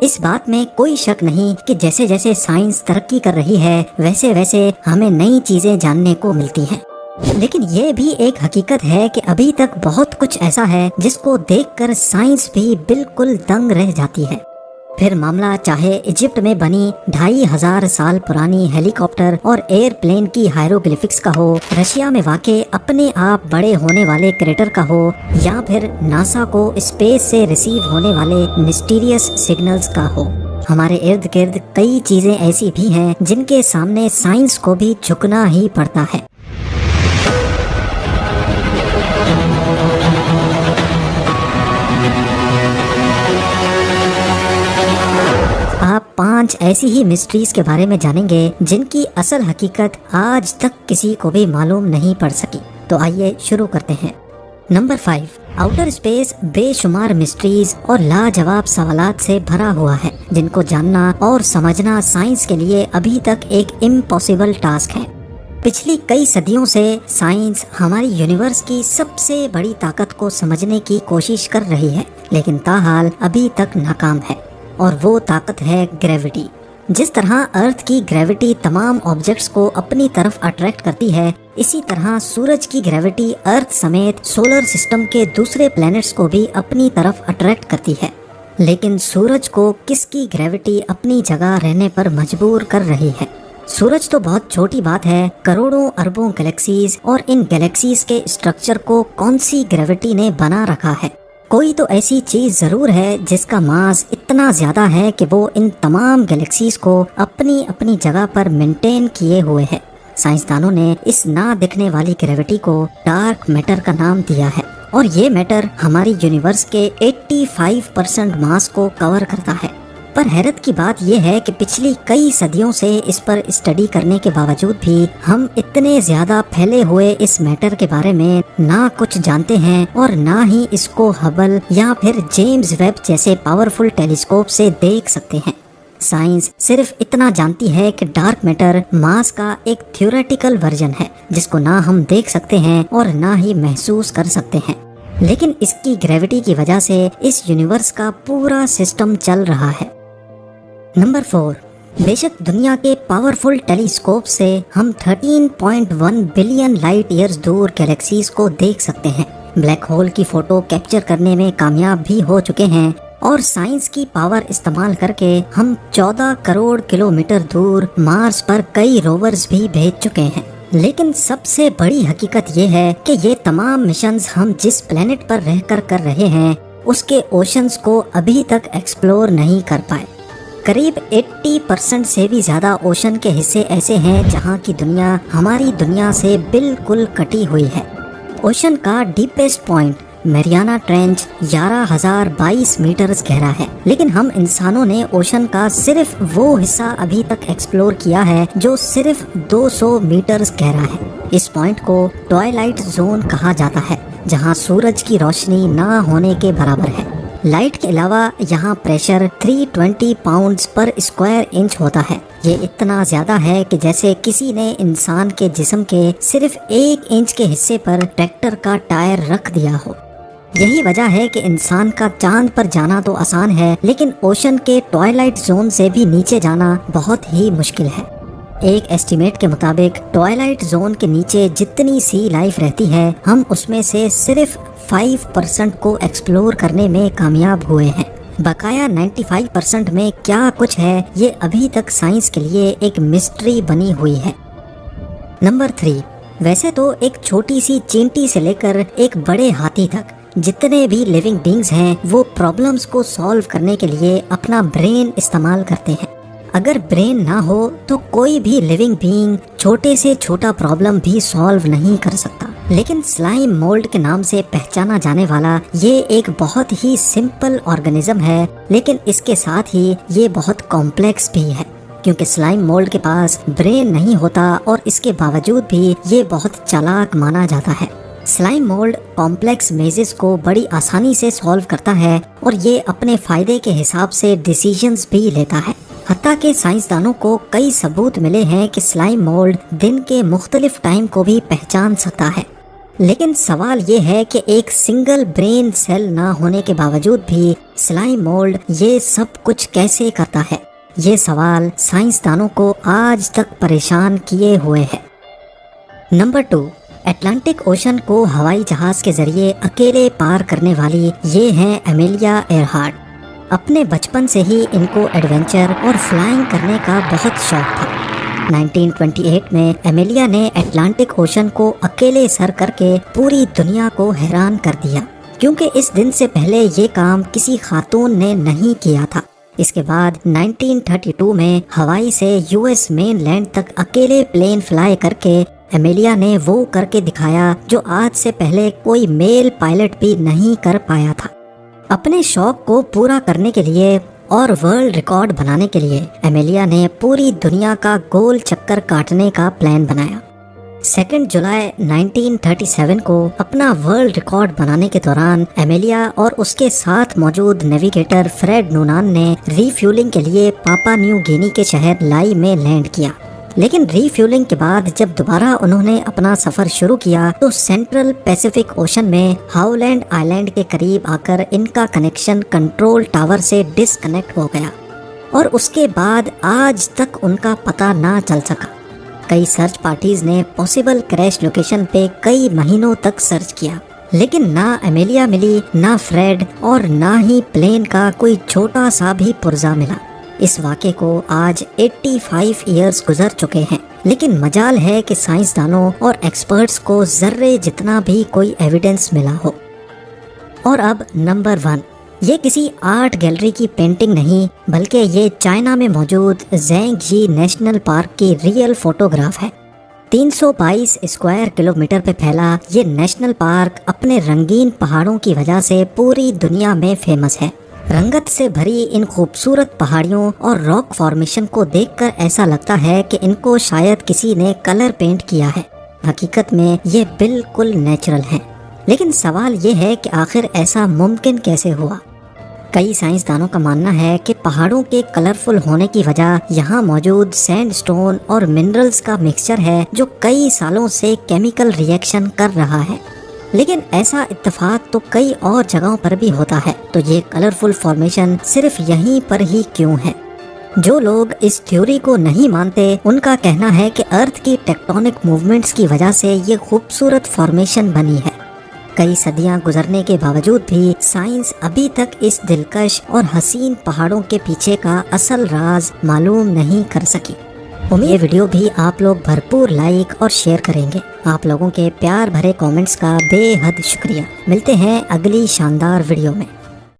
اس بات میں کوئی شک نہیں کہ جیسے جیسے سائنس ترقی کر رہی ہے ویسے ویسے ہمیں نئی چیزیں جاننے کو ملتی ہیں، لیکن یہ بھی ایک حقیقت ہے کہ ابھی تک بہت کچھ ایسا ہے جس کو دیکھ کر سائنس بھی بالکل دنگ رہ جاتی ہے۔ پھر معاملہ چاہے ایجپٹ میں بنی 2500 سال پرانی ہیلی کاپٹر اور ایئر پلین کی ہائروگلیفکس کا ہو، رشیا میں واقع اپنے آپ بڑے ہونے والے کریٹر کا ہو، یا پھر ناسا کو اسپیس سے ریسیو ہونے والے مسٹیریس سگنلز کا ہو، ہمارے ارد گرد کئی چیزیں ایسی بھی ہیں جن کے سامنے سائنس کو بھی جھکنا ہی پڑتا ہے۔ آپ 5 ایسی ہی مسٹریز کے بارے میں جانیں گے جن کی اصل حقیقت آج تک کسی کو بھی معلوم نہیں پڑ سکی۔ تو آئیے شروع کرتے ہیں۔ نمبر 5، آؤٹر اسپیس بے شمار مسٹریز اور لاجواب سوالات سے بھرا ہوا ہے جن کو جاننا اور سمجھنا سائنس کے لیے ابھی تک ایک امپاسبل ٹاسک ہے۔ پچھلی کئی صدیوں سے سائنس ہماری یونیورس کی سب سے بڑی طاقت کو سمجھنے کی کوشش کر رہی ہے، لیکن تاحال ابھی تک ناکام ہے، اور وہ طاقت ہے گریوٹی۔ جس طرح ارتھ کی گریوٹی تمام آبجیکٹس کو اپنی طرف اٹریکٹ کرتی ہے، اسی طرح سورج کی گریوٹی ارتھ سمیت سولر سسٹم کے دوسرے پلینٹس کو بھی اپنی طرف اٹریکٹ کرتی ہے، لیکن سورج کو کس کی گریوٹی اپنی جگہ رہنے پر مجبور کر رہی ہے؟ سورج تو بہت چھوٹی بات ہے، کروڑوں اربوں گلیکسیز اور ان گلیکسیز کے اسٹرکچر کو کون سی گریوٹی نے بنا رکھا ہے؟ کوئی تو ایسی چیز ضرور ہے جس کا ماس اتنا زیادہ ہے کہ وہ ان تمام گلیکسیز کو اپنی اپنی جگہ پر مینٹین کیے ہوئے ہے۔ سائنسدانوں نے اس نہ دکھنے والی گریوٹی کو ڈارک میٹر کا نام دیا ہے، اور یہ میٹر ہماری یونیورس کے 85% ماس کو کور کرتا ہے۔ پر حیرت کی بات یہ ہے کہ پچھلی کئی صدیوں سے اس پر اسٹڈی کرنے کے باوجود بھی ہم اتنے زیادہ پھیلے ہوئے اس میٹر کے بارے میں نہ کچھ جانتے ہیں، اور نہ ہی اس کو ہبل یا پھر جیمز ویب جیسے پاورفل ٹیلیسکوپ سے دیکھ سکتے ہیں۔ سائنس صرف اتنا جانتی ہے کہ ڈارک میٹر ماس کا ایک تھیوریٹیکل ورژن ہے جس کو نہ ہم دیکھ سکتے ہیں اور نہ ہی محسوس کر سکتے ہیں، لیکن اس کی گریوٹی کی وجہ سے اس یونیورس کا پورا سسٹم چل رہا ہے۔ نمبر 4، بے شک دنیا کے پاورفل ٹیلیسکوپ سے ہم 13.1 بلین لائٹ ایئرز دور گیلیکسیز کو دیکھ سکتے ہیں، بلیک ہول کی فوٹو کیپچر کرنے میں کامیاب بھی ہو چکے ہیں، اور سائنس کی پاور استعمال کر کے ہم 14 کروڑ کلومیٹر دور مارس پر کئی روورز بھی بھیج چکے ہیں۔ لیکن سب سے بڑی حقیقت یہ ہے کہ یہ تمام مشنز ہم جس پلینٹ پر رہ کر رہے ہیں اس کے اوشنز کو ابھی تک ایکسپلور نہیں کر پائے۔ قریب 80% سے بھی زیادہ اوشن کے حصے ایسے ہیں جہاں کی دنیا ہماری دنیا سے بالکل کٹی ہوئی ہے۔ اوشن کا ڈیپسٹ پوائنٹ میریانا ٹرینچ 11,022 میٹرز گہرا ہے، لیکن ہم انسانوں نے اوشن کا صرف وہ حصہ ابھی تک ایکسپلور کیا ہے جو صرف 200 میٹرز گہرا ہے۔ اس پوائنٹ کو ٹوائلائٹ زون کہا جاتا ہے، جہاں سورج کی روشنی نہ ہونے کے برابر ہے۔ لائٹ کے علاوہ یہاں پریشر 320 پاؤنڈز پر اسکوائر انچ ہوتا ہے۔ یہ اتنا زیادہ ہے کہ جیسے کسی نے انسان کے جسم کے صرف 1 انچ کے حصے پر ٹریکٹر کا ٹائر رکھ دیا ہو۔ یہی وجہ ہے کہ انسان کا چاند پر جانا تو آسان ہے، لیکن اوشن کے ٹوائلائٹ زون سے بھی نیچے جانا بہت ہی مشکل ہے۔ ایک ایسٹیمیٹ کے مطابق ٹوائلائٹ زون کے نیچے جتنی سی لائف رہتی ہے، ہم اس میں سے صرف 5% کو ایکسپلور کرنے میں کامیاب ہوئے ہیں۔ بقایا 95% میں کیا کچھ ہے، یہ ابھی تک سائنس کے لیے ایک مسٹری بنی ہوئی ہے۔ نمبر 3، ویسے تو ایک چھوٹی سی چینٹی سے لے کر ایک بڑے ہاتھی تک جتنے بھی لیونگ بینگز ہیں وہ پرابلمز کو سالو کرنے کے لیے اپنا برین استعمال کرتے ہیں۔ اگر برین نہ ہو تو کوئی بھی لیونگ بینگ چھوٹے سے چھوٹا پرابلم بھی سالو نہیں کر سکتا، لیکن سلائم مولڈ کے نام سے پہچانا جانے والا یہ ایک بہت ہی سمپل آرگنزم ہے، لیکن اس کے ساتھ ہی یہ بہت کمپلیکس بھی ہے، کیونکہ سلائم مولڈ کے پاس برین نہیں ہوتا اور اس کے باوجود بھی یہ بہت چالاک مانا جاتا ہے۔ سلائم مولڈ کمپلیکس میزز کو بڑی آسانی سے سالو کرتا ہے اور یہ اپنے فائدے کے حساب سے ڈیسیژنز بھی لیتا ہے۔ حتیٰ کہ سائنسدانوں کو کئی ثبوت ملے ہیں کہ سلائم مولڈ دن کے مختلف ٹائم کو بھی پہچان سکتا ہے۔ لیکن سوال یہ ہے کہ ایک سنگل برین سیل نہ ہونے کے باوجود بھی سلائم مولڈ یہ سب کچھ کیسے کرتا ہے؟ یہ سوال سائنسدانوں کو آج تک پریشان کیے ہوئے ہے۔ نمبر 2، اٹلانٹک اوشن کو ہوائی جہاز کے ذریعے اکیلے پار کرنے والی یہ ہیں ایمیلیا ایئرہارٹ۔ اپنے بچپن سے ہی ان کو ایڈونچر اور فلائنگ کرنے کا بہت شوق تھا۔ 1928 میں ایمیلیا نے اٹلانٹک اوشن کو اکیلے سر کر کے پوری دنیا کو حیران کر دیا، کیونکہ اس دن سے پہلے یہ کام کسی خاتون نے نہیں کیا تھا۔ اس کے بعد 1932 میں ہوائی سے یو ایس مین لینڈ تک اکیلے پلین فلائی کر کے ایمیلیا نے وہ کر کے دکھایا جو آج سے پہلے کوئی میل پائلٹ بھی نہیں کر پایا تھا۔ اپنے شوق کو پورا کرنے کے لیے اور ورلڈ ریکارڈ بنانے کے لیے ایمیلیا نے پوری دنیا کا گول چکر کاٹنے کا پلان بنایا۔ 2 جولائی 1937 کو اپنا ورلڈ ریکارڈ بنانے کے دوران ایمیلیا اور اس کے ساتھ موجود نیویگیٹر فریڈ نونان نے ری فیولنگ کے لیے پاپا نیو گینی کے شہر لائی میں لینڈ کیا، لیکن ری فیولنگ کے بعد جب دوبارہ انہوں نے اپنا سفر شروع کیا تو سینٹرل پیسیفک اوشن میں ہاؤلینڈ آئی لینڈ کے قریب آ کر ان کا کنیکشن کنٹرول ٹاور سے ڈس کنیکٹ ہو گیا، اور اس کے بعد آج تک ان کا پتہ نہ چل سکا۔ کئی سرچ پارٹیز نے پاسبل کریش لوکیشن پہ کئی مہینوں تک سرچ کیا، لیکن نہ ایمیلیا ملی، نہ فریڈ، اور نہ ہی پلین کا کوئی چھوٹا سا بھی پرزہ ملا۔ اس واقعے کو آج 85 ایئرز گزر چکے ہیں، لیکن مجال ہے کہ سائنسدانوں اور ایکسپرٹس کو ذرے جتنا بھی کوئی ایویڈنس ملا ہو۔ اور اب نمبر 1، یہ کسی آرٹ گیلری کی پینٹنگ نہیں، بلکہ یہ چائنا میں موجود زینگ جی نیشنل پارک کی ریئل فوٹوگراف ہے۔ 322 اسکوائر کلومیٹر پہ پھیلا یہ نیشنل پارک اپنے رنگین پہاڑوں کی وجہ سے پوری دنیا میں فیمس ہے۔ رنگت سے بھری ان خوبصورت پہاڑیوں اور راک فارمیشن کو دیکھ کر ایسا لگتا ہے کہ ان کو شاید کسی نے کلر پینٹ کیا ہے۔ حقیقت میں یہ بالکل نیچرل ہیں، لیکن سوال یہ ہے کہ آخر ایسا ممکن کیسے ہوا؟ کئی سائنسدانوں کا ماننا ہے کہ پہاڑوں کے کلرفل ہونے کی وجہ یہاں موجود سینڈ سٹون اور منرلز کا مکسچر ہے جو کئی سالوں سے کیمیکل ری ایکشن کر رہا ہے۔ لیکن ایسا اتفاق تو کئی اور جگہوں پر بھی ہوتا ہے، تو یہ کلرفل فارمیشن صرف یہیں پر ہی کیوں ہے؟ جو لوگ اس تھیوری کو نہیں مانتے ان کا کہنا ہے کہ ارتھ کی ٹیکٹونک موومنٹس کی وجہ سے یہ خوبصورت فارمیشن بنی ہے۔ کئی صدیاں گزرنے کے باوجود بھی سائنس ابھی تک اس دلکش اور حسین پہاڑوں کے پیچھے کا اصل راز معلوم نہیں کر سکی۔ یہ ویڈیو بھی آپ لوگ بھرپور لائک اور شیئر کریں گے۔ آپ لوگوں کے پیار بھرے کامنٹس کا بے حد شکریہ۔ ملتے ہیں اگلی شاندار ویڈیو میں۔